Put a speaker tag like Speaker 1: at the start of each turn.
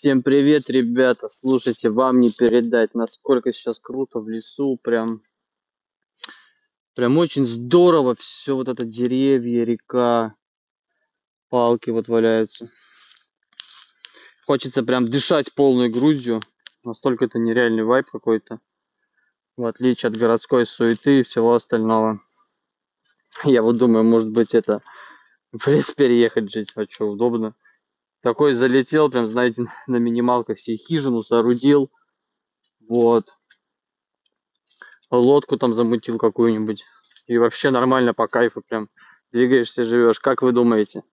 Speaker 1: Всем привет, ребята! Слушайте, вам не передать, насколько сейчас круто в лесу, прям очень здорово все вот это деревья, река, палки вот валяются. Хочется прям дышать полной грудью, настолько это нереальный вайб какой-то, в отличие от городской суеты и всего остального. Я вот думаю, может быть это в лес переехать жить, а что, удобно. Такой залетел, прям, знаете, на минималках себе хижину соорудил, вот. Лодку там замутил какую-нибудь. И вообще нормально, по кайфу прям двигаешься, живешь. Как вы думаете?